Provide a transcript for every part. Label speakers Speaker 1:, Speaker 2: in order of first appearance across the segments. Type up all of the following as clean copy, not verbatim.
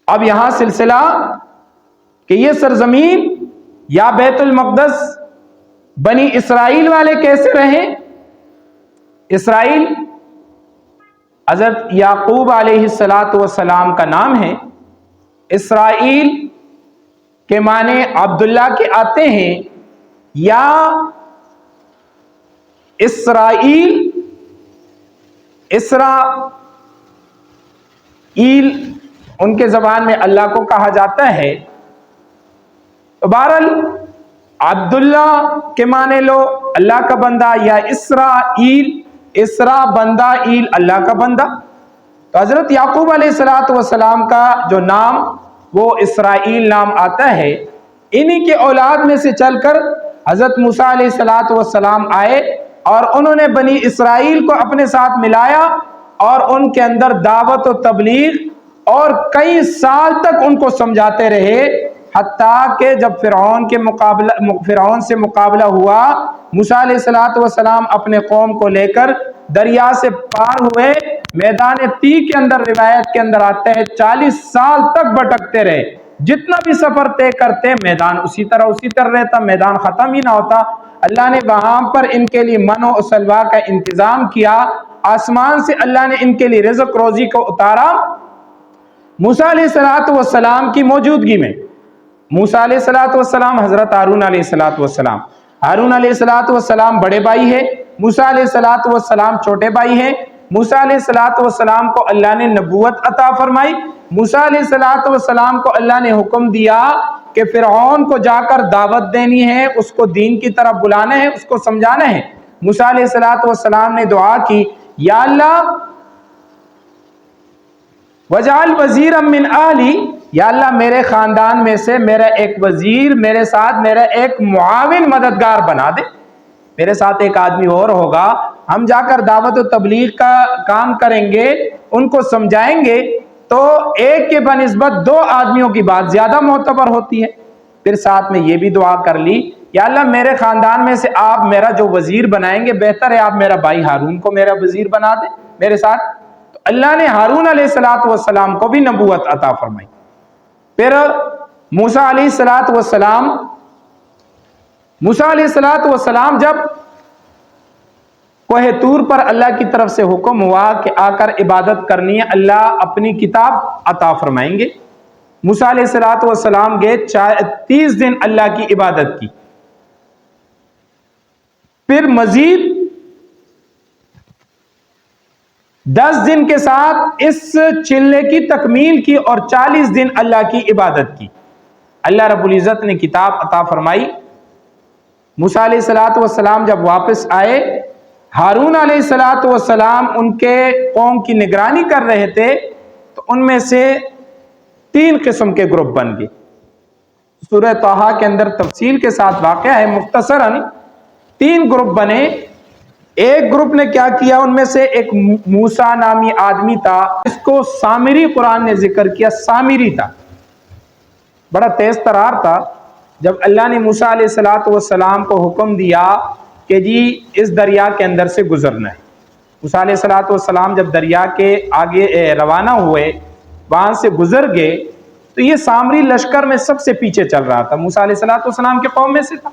Speaker 1: اب یہاں سلسلہ کہ یہ سرزمین یا بیت المقدس بنی اسرائیل والے کیسے رہے؟ اسرائیل حضرت یعقوب علیہ السلام کا نام ہے۔ اسرائیل کے معنی عبداللہ کے آتے ہیں، یا اسرائیل ان کے زبان میں اللہ کو کہا جاتا ہے۔ تو بہرحال عبداللہ کے معنی لو اللہ کا بندہ، یا اسرائیل اسرا بندہ، ایل اللہ کا بندہ۔ تو حضرت یعقوب علیہ السلام کا جو نام وہ اسرائیل نام آتا ہے، انہی کے اولاد میں سے چل کر حضرت موسیٰ علیہ السلام آئے اور انہوں نے بنی اسرائیل کو اپنے ساتھ ملایا اور ان کے اندر دعوت و تبلیغ اور کئی سال تک ان کو سمجھاتے رہے، حتیٰ کہ جب فرعون سے مقابلہ ہوا، موسیٰ علیہ السلام اپنے قوم کو لے کر دریا سے پار ہوئے، میدان تی کے اندر روایت کے اندر آتا ہے 40 سال تک بھٹکتے رہے، جتنا بھی سفر طے کرتے میدان اسی طرح رہتا، میدان ختم ہی نہ ہوتا۔ اللہ نے وہاں پر ان کے لیے من و سلوا کا انتظام کیا، آسمان سے اللہ نے ان کے لیے رزق روزی کو اتارا موسیٰ علیہ السلام کی موجودگی میں۔ موسیٰ علیہ السلام حضرت ہارون علیہ السلام، ہارون علیہ السلام بڑے بھائی ہے، موسیٰ علیہ السلام چھوٹے بھائی ہیں۔ موسیٰ علیہ السلام کو اللہ نے نبوت عطا فرمائی، موسیٰ علیہ السلام کو اللہ نے حکم دیا کہ فرعون کو جا کر دعوت دینی ہے، اس کو دین کی طرف بلانا ہے، اس کو سمجھانا ہے۔ موسیٰ علیہ السلام نے دعا کی، یا اللہ وجعل وزیرا من اہلی، یا اللہ میرے خاندان میں سے میرا ایک وزیر، میرے ساتھ میرا ایک معاون مددگار بنا دے، میرے ساتھ ایک آدمی اور ہوگا، ہم جا کر دعوت و تبلیغ کا کام کریں گے، ان کو سمجھائیں گے، تو ایک کے بنسبت 2 آدمیوں کی بات زیادہ معتبر ہوتی ہے۔ پھر ساتھ میں یہ بھی دعا کر لی، یا اللہ میرے خاندان میں سے آپ میرا جو وزیر بنائیں گے، بہتر ہے آپ میرا بھائی ہارون کو میرا وزیر بنا دیں میرے ساتھ۔ تو اللہ نے ہارون علیہ السلام کو بھی نبوت عطا فرمائی۔ پھر موسیٰ علیہ السلام جب کوہ طور پر اللہ کی طرف سے حکم ہوا کہ آ کر عبادت کرنی ہے، اللہ اپنی کتاب عطا فرمائیں گے، موسیٰ علیہ السلام گئے 30 دن اللہ کی عبادت کی، پھر مزید 10 دن کے ساتھ اس چلے کی تکمیل کی اور 40 دن اللہ کی عبادت کی۔ اللہ رب العزت نے کتاب عطا فرمائی۔ موسیٰ علیہ السلام جب واپس آئے، ہارون علیہ السلام ان کے قوم کی نگرانی کر رہے تھے، تو ان میں سے 3 قسم کے گروپ بن گئے۔ سورہ طٰہٰ کے اندر تفصیل کے ساتھ واقعہ ہے، مختصراً 3 گروپ بنے۔ ایک گروپ نے کیا کیا، ان میں سے ایک موسیٰ نامی آدمی تھا، اس کو سامری قرآن نے ذکر کیا، سامری تھا، بڑا تیز ترار تھا۔ جب اللہ نے موسیٰ علیہ السلام کو حکم دیا کہ جی اس دریا کے اندر سے گزرنا ہے، موسیٰ علیہ السلام جب دریا کے آگے روانہ ہوئے، وہاں سے گزر گئے، تو یہ سامری لشکر میں سب سے پیچھے چل رہا تھا، موسیٰ علیہ السلام کے قوم میں سے تھا۔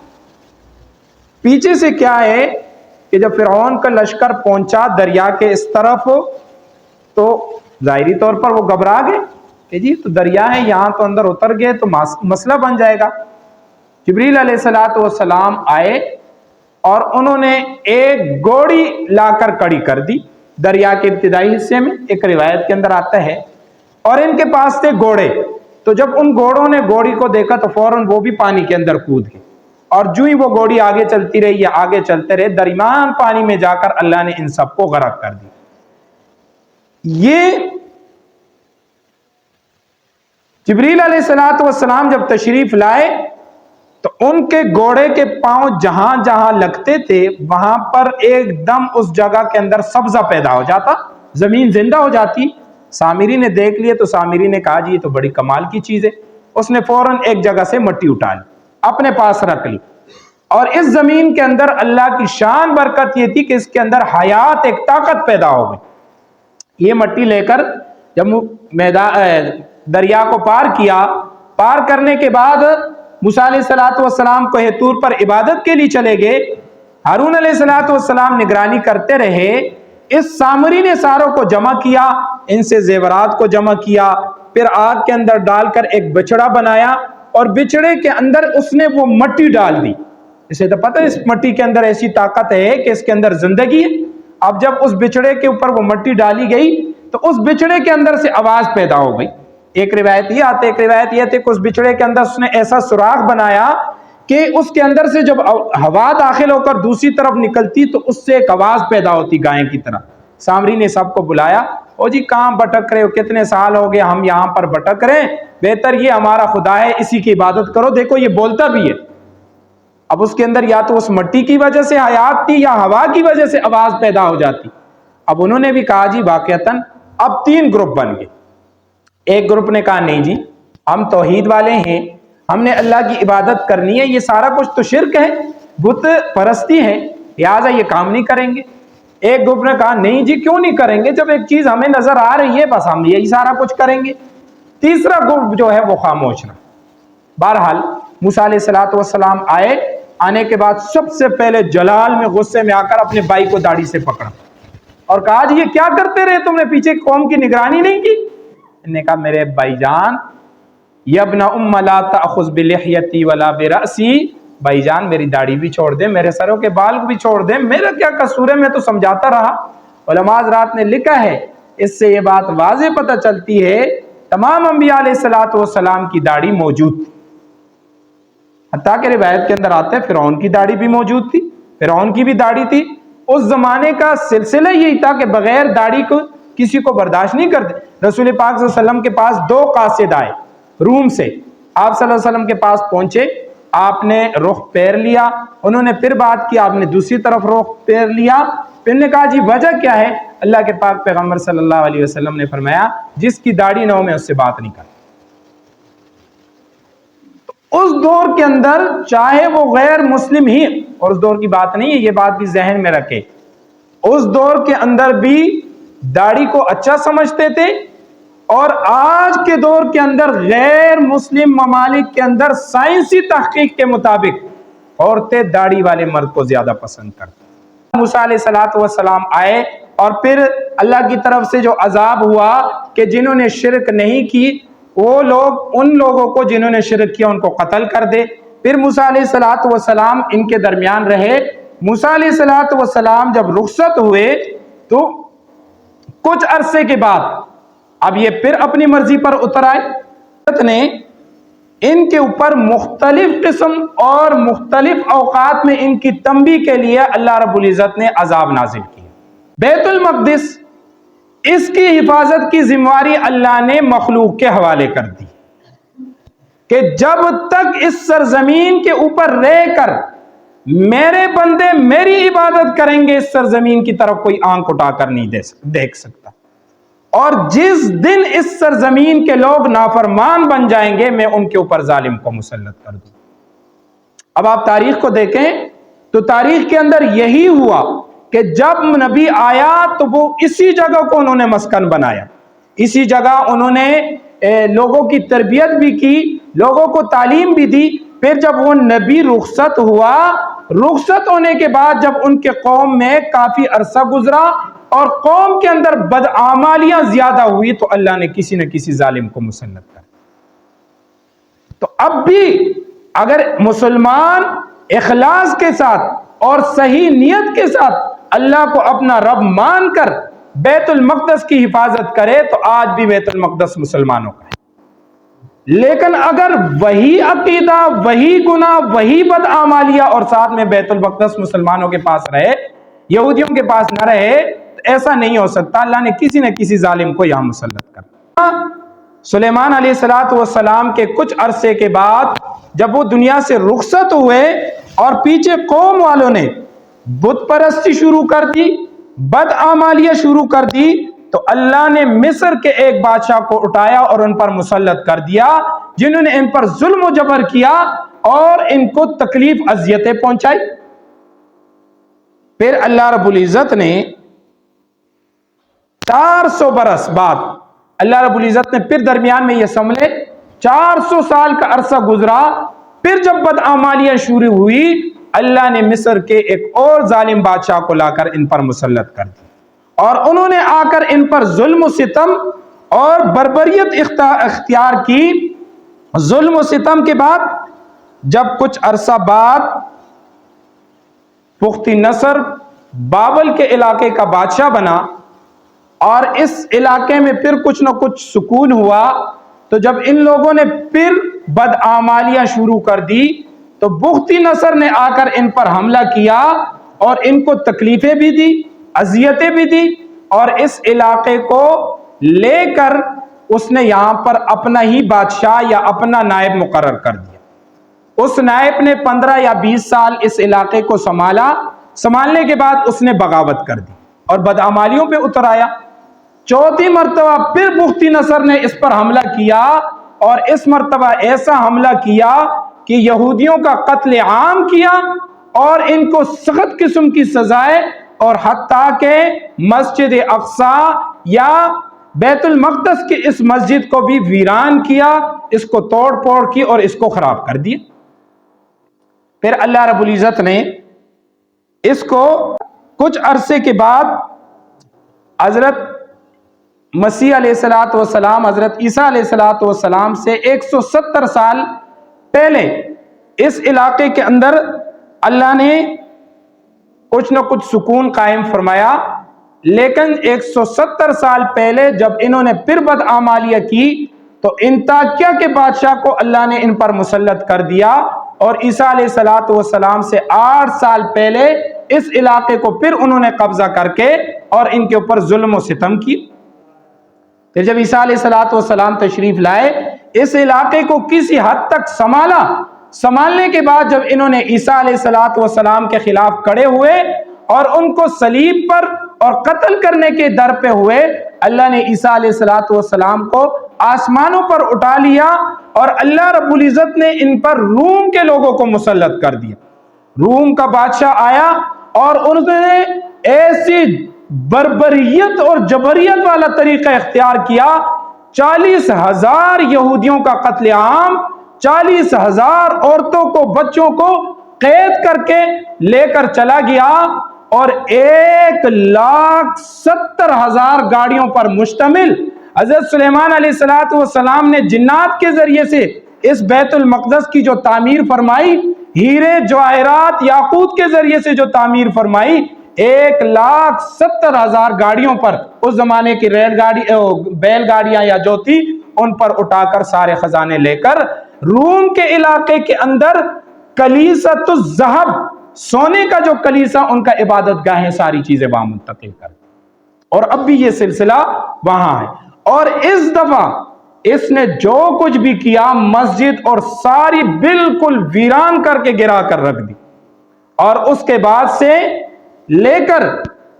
Speaker 1: پیچھے سے کیا ہے کہ جب فرعون کا لشکر پہنچا دریا کے اس طرف، تو ظاہری طور پر وہ گھبرا گئے کہ جی تو دریا ہے، یہاں تو اندر اتر گئے تو مسئلہ بن جائے گا۔ جبریل علیہ السلام آئے اور انہوں نے ایک گھوڑی لا کر کڑی کر دی دریا کے ابتدائی حصے میں، ایک روایت کے اندر آتا ہے، اور ان کے پاس تھے گھوڑے، تو جب ان گھوڑوں نے گھوڑی کو دیکھا تو فوراً وہ بھی پانی کے اندر کود گئے، اور جو ہی وہ گھوڑی آگے چلتی رہی یا آگے چلتے رہے، درمیان پانی میں جا کر اللہ نے ان سب کو غرق کر دی۔ یہ جبریل علیہ السلام جب تشریف لائے تو ان کے گھوڑے کے پاؤں جہاں جہاں لگتے تھے وہاں پر ایک دم اس جگہ کے اندر سبزہ پیدا ہو جاتا، زمین زندہ ہو جاتی۔ سامری نے دیکھ لیے تو سامری نے کہا جی یہ تو بڑی کمال کی چیز ہے، اس نے فوراً ایک جگہ سے مٹی اٹھا لی، اپنے پاس رکھ لی، اور اس زمین کے اندر اللہ کی شان برکت یہ تھی کہ اس کے اندر حیات، ایک طاقت پیدا ہو گئی۔ یہ مٹی لے کر جب دریا کو پار کیا، پار کرنے کے بعد موسیٰ علیہ السلام کوہ طور پر عبادت کے لیے چلے گئے، ہارون علیہ السلام نگرانی کرتے رہے، اس سامری نے ساروں کو جمع کیا، ان سے زیورات کو جمع کیا، پھر آگ کے اندر ڈال کر ایک بچڑا بنایا، اور بچڑے کے اندر اس نے وہ مٹی ڈال دی۔ اسے تو پتہ ہے اس مٹی کے اندر ایسی طاقت ہے کہ اس کے اندر زندگی ہے۔ اب جب اس بچڑے کے اوپر وہ مٹی ڈالی گئی تو اس بچڑے کے اندر سے آواز پیدا ہو گئی۔ ایک روایت یہ آتی ہے، ایک روایت یہ تھی کہ اس بچڑے کے اندر اس نے ایسا سوراخ بنایا کہ اس کے اندر سے جب ہوا داخل ہو کر دوسری طرف نکلتی تو اس سے ایک آواز پیدا ہوتی گائے کی طرح۔ سامری نے سب کو بلایا، او جی کہاں بھٹک رہے ہو، کتنے سال ہو گئے ہم یہاں پر بھٹک رہے ہیں، بہتر یہ ہمارا خدا ہے، اسی کی عبادت کرو، دیکھو یہ بولتا بھی ہے۔ اب اس کے اندر یا تو اس مٹی کی وجہ سے حیات تھی یا ہوا کی وجہ سے آواز پیدا ہو جاتی۔ اب انہوں نے بھی کہا جی واقعتاً اب 3 گروپ بن گئے۔ ایک گروپ نے کہا نہیں جی ہم توحید والے ہیں، ہم نے اللہ کی عبادت کرنی ہے، یہ سارا کچھ تو شرک ہے، بت پرستی ہے، لہٰذا یہ کام نہیں کریں گے۔ ایک گروپ نے کہا نہیں جی کیوں نہیں کریں گے، جب ایک چیز ہمیں نظر آ رہی ہے بس ہم یہی سارا کچھ کریں گے۔ تیسرا گروپ جو ہے وہ خاموش رہا۔ بہرحال موسیٰ علیہ السلام آئے، آنے کے بعد سب سے پہلے جلال میں غصے میں آ کر اپنے بھائی کو داڑھی سے پکڑا اور کہا جی یہ کیا کرتے رہے، تم نے پیچھے قوم کی نگرانی نہیں کی؟ انہوں نے کہا میرے بھائی جان، یبن ام لا تأخذ بلحیتی ولا برأسی، بھائی جان میری داڑھی بھی چھوڑ دے، میرے سروں کے بال بھی چھوڑ دے، میرا کیا قصور ہے، میں تو سمجھاتا رہا۔ علماء حضرات نے لکھا ہے اس سے یہ بات واضح پتہ چلتی ہے تمام انبیاء علیہ السلام کی داڑھی موجود تھی، حتیٰ کہ روایت کے اندر آتا ہے فرعون کی داڑھی بھی موجود تھی، فرعون کی بھی داڑھی تھی۔ اس زمانے کا سلسلہ یہی تھا کہ بغیر داڑھی کو کسی کو برداشت نہیں کرتے۔ رسول پاک صلی اللہ علیہ وسلم کے پاس 2 قاصد آئے روم سے، آپ صلی اللہ علیہ وسلم کے پاس پہنچے، آپ نے رخ پھیر لیا، انہوں نے پھر بات کی، آپ نے دوسری طرف رخ پھیر لیا، پھر نے کہا جی وجہ کیا ہے؟ اللہ کے پاک پیغمبر صلی اللہ علیہ وسلم نے فرمایا جس کی داڑھی نہ ہو میں اس سے بات نہیں کرتا۔ اس دور کے اندر چاہے وہ غیر مسلم ہی، اور اس دور کی بات نہیں ہے، یہ بات بھی ذہن میں رکھے، اس دور کے اندر بھی داڑھی کو اچھا سمجھتے تھے، اور آج کے دور کے اندر غیر مسلم ممالک کے اندر سائنسی تحقیق کے مطابق عورتیں داڑھی والے مرد کو زیادہ پسند کرتی۔ موسیٰ علیہ السلام آئے اور پھر اللہ کی طرف سے جو عذاب ہوا کہ جنہوں نے شرک نہیں کی وہ لوگ ان لوگوں کو جنہوں نے شرک کیا ان کو قتل کر دے۔ پھر موسیٰ علیہ السلام ان کے درمیان رہے۔ موسیٰ علیہ السلام جب رخصت ہوئے تو کچھ عرصے کے بعد اب یہ پھر اپنی مرضی پر اتر آئے، نے ان کے اوپر مختلف قسم اور مختلف اوقات میں ان کی تنبیہ کے لیے اللہ رب العزت نے عذاب نازل کیا۔ بیت المقدس اس کی حفاظت کی ذمہ داری اللہ نے مخلوق کے حوالے کر دی کہ جب تک اس سرزمین کے اوپر رہ کر میرے بندے میری عبادت کریں گے اس سرزمین کی طرف کوئی آنکھ اٹھا کر نہیں دیکھ سکتا، اور جس دن اس سرزمین کے لوگ نافرمان بن جائیں گے میں ان کے اوپر ظالم کو مسلط کر دوں۔ اب آپ تاریخ کو دیکھیں تو تاریخ کے اندر یہی ہوا کہ جب نبی آیا تو وہ اسی جگہ کو انہوں نے مسکن بنایا، اسی جگہ انہوں نے لوگوں کی تربیت بھی کی، لوگوں کو تعلیم بھی دی۔ پھر جب وہ نبی رخصت ہوا، رخصت ہونے کے بعد جب ان کے قوم میں کافی عرصہ گزرا اور قوم کے اندر بدعمالیاں زیادہ ہوئی تو اللہ نے کسی نہ کسی ظالم کو مسلط کر۔ تو اب بھی اگر مسلمان اخلاص کے ساتھ اور صحیح نیت کے ساتھ اللہ کو اپنا رب مان کر بیت المقدس کی حفاظت کرے تو آج بھی بیت المقدس مسلمانوں کا ہے، لیکن اگر وہی عقیدہ، وہی گناہ، وہی بدعمالیہ اور ساتھ میں بیت المقدس مسلمانوں کے پاس رہے، یہودیوں کے پاس نہ رہے، تو ایسا نہیں ہو سکتا، اللہ نے کسی نہ کسی ظالم کو یہاں مسلط کرنا۔ سلیمان علیہ السلام کے کچھ عرصے کے بعد جب وہ دنیا سے رخصت ہوئے اور پیچھے قوم والوں نے بت پرستی شروع کر دی، بدعمالیہ شروع کر دی، تو اللہ نے مصر کے ایک بادشاہ کو اٹھایا اور ان پر مسلط کر دیا جنہوں نے ان پر ظلم و جبر کیا اور ان کو تکلیف اذیتیں پہنچائی۔ پھر اللہ رب العزت نے 400 برس بعد اللہ رب العزت نے پھر درمیان میں یہ سنبھلے، 400 سال کا عرصہ گزرا، پھر جب بدعمالیاں شروع ہوئی، اللہ نے مصر کے ایک اور ظالم بادشاہ کو لا کر ان پر مسلط کر دی، اور انہوں نے آ کر ان پر ظلم و ستم اور بربریت اختیار کی۔ ظلم و ستم کے بعد جب کچھ عرصہ بعد بخت نصر بابل کے علاقے کا بادشاہ بنا، اور اس علاقے میں پھر کچھ نہ کچھ سکون ہوا، تو جب ان لوگوں نے پھر بدعمالیاں شروع کر دی تو بخت نصر نے آ کر ان پر حملہ کیا اور ان کو تکلیفیں بھی دی، اذیتیں بھی دی، اور اس علاقے کو لے کر اس نے یہاں پر اپنا ہی بادشاہ یا اپنا نائب مقرر کر دیا۔ اس نائب نے 15 یا 20 سال اس علاقے کو سنبھالنے کے بعد اس نے بغاوت کر دی اور بدعمالیوں پہ اتر آیا۔ چوتھی مرتبہ پھر بخت نصر نے اس پر حملہ کیا، اور اس مرتبہ ایسا حملہ کیا کہ یہودیوں کا قتل عام کیا اور ان کو سخت قسم کی سزائیں، اور حتیٰ کہ مسجد اقصیٰ یا بیت المقدس کی اس مسجد کو بھی ویران کیا، اس کو توڑ پھوڑ کی اور اس کو خراب کر دیا۔ پھر اللہ رب العزت نے اس کو کچھ عرصے کے بعد حضرت مسیح علیہ الصلوۃ والسلام، حضرت عیسیٰ علیہ الصلوۃ والسلام سے 170 سال پہلے اس علاقے کے اندر اللہ نے کچھ نہ کچھ سکون قائم فرمایا، لیکن 170 سال پہلے جب انہوں نے پھر بدعمالیاں کی تو انطاکیہ کے بادشاہ کو اللہ نے ان پر مسلط کر دیا، اور عیسیٰ علیہ الصلوۃ والسلام سے 8 سال پہلے اس علاقے کو پھر انہوں نے قبضہ کر کے اور ان کے اوپر ظلم و ستم کی۔ پھر جب عیسیٰ علیہ الصلوۃ والسلام تشریف لائے، اس علاقے کو کسی حد تک سنبھالنے کے بعد جب انہوں نے عیسیٰ علیہ الصلوۃ والسلام کے خلاف کھڑے ہوئے اور ان کو صلیب پر اور قتل کرنے کے در پہ ہوئے، اللہ نے عیسیٰ علیہ الصلوۃ والسلام کو آسمانوں پر اٹھا لیا، اور اللہ رب العزت نے ان پر روم کے لوگوں کو مسلط کر دیا۔ روم کا بادشاہ آیا اور انہوں نے ایسی بربریت اور جبریت والا طریقہ اختیار کیا، 40,000 یہودیوں کا قتل عام، 40,000 عورتوں کو، بچوں کو قید کر کے لے کر چلا گیا، اور 1,70,000 گاڑیوں پر مشتمل حضرت سلیمان علیہ السلام نے جنات کے ذریعے سے اس بیت المقدس کی جو تعمیر فرمائی، ہیرے جواہرات یاقوت کے ذریعے سے جو تعمیر فرمائی، 1,70,000 گاڑیوں پر، اس زمانے کی بیل گاڑیاں یا جو تھی ان پر اٹھا کر سارے خزانے لے کر روم کے علاقے کے اندر کلیسۃ الذہب، سونے کا جو کلیسا ان کا عبادت گاہ ہے، ساری چیزیں وہاں منتقل کر دی، اور اب بھی یہ سلسلہ وہاں ہے۔ اور اس دفعہ اس نے جو کچھ بھی کیا، مسجد اور ساری بالکل ویران کر کے گرا کر رکھ دی، اور اس کے بعد سے لے کر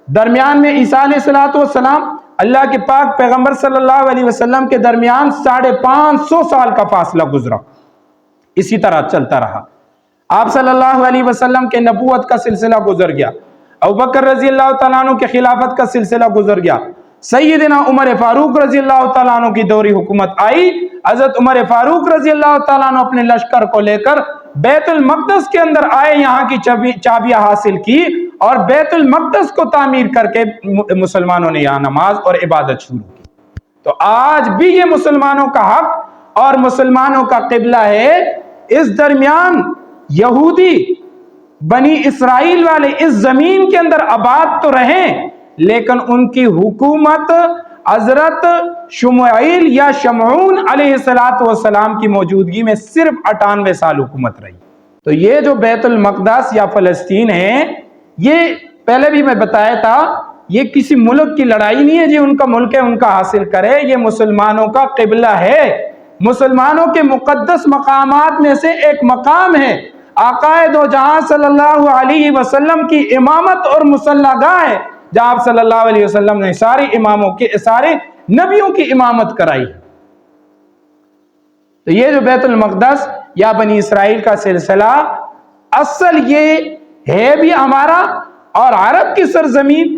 Speaker 1: درمیان میں عیسیٰ علیہ الصلوۃ والسلام اللہ کے پاک پیغمبر صلی اللہ علیہ وسلم کے درمیان 550 سال کا فاصلہ گزرا، اسی طرح چلتا رہا۔ آپ صلی اللہ علیہ وسلم کے نبوت کا سلسلہ گزر گیا، ابوبکر رضی اللہ تعالیٰ عنہ کے خلافت کا سلسلہ گزر گیا، سیدنا عمر فاروق رضی اللہ تعالیٰ عنہ کی دوری حکومت آئی، حضرت عمر فاروق رضی اللہ تعالیٰ عنہ اپنے لشکر کو لے کر بیت المقدس کے اندر آئے، یہاں کی چابیاں حاصل کی اور بیت المقدس کو تعمیر کر کے مسلمانوں نے یہاں نماز اور عبادت شروع کی۔ تو آج بھی یہ مسلمانوں کا حق اور مسلمانوں کا قبلہ ہے۔ اس درمیان یہودی بنی اسرائیل والے اس زمین کے اندر آباد تو رہیں، لیکن ان کی حکومت حضرت شمعیل یا شمعون علیہ السلام کی موجودگی میں صرف 98 سال حکومت رہی۔ تو یہ جو بیت المقدس یا فلسطین ہے، یہ پہلے بھی میں بتایا تھا، یہ کسی ملک کی لڑائی نہیں ہے جی ان کا ملک ہے ان کا حاصل کرے، یہ مسلمانوں کا قبلہ ہے، مسلمانوں کے مقدس مقامات میں سے ایک مقام ہے، آقا دو جہاں صلی اللہ علیہ وسلم کی امامت اور مصلی گاہ ہے، جہاں آپ صلی اللہ علیہ وسلم نے سارے اماموں کی، سارے نبیوں کی امامت کرائی۔ تو یہ جو بیت المقدس یا بنی اسرائیل کا سلسلہ، اصل یہ ہے بھی ہمارا اور عرب کی سرزمین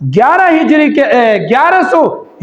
Speaker 1: 1100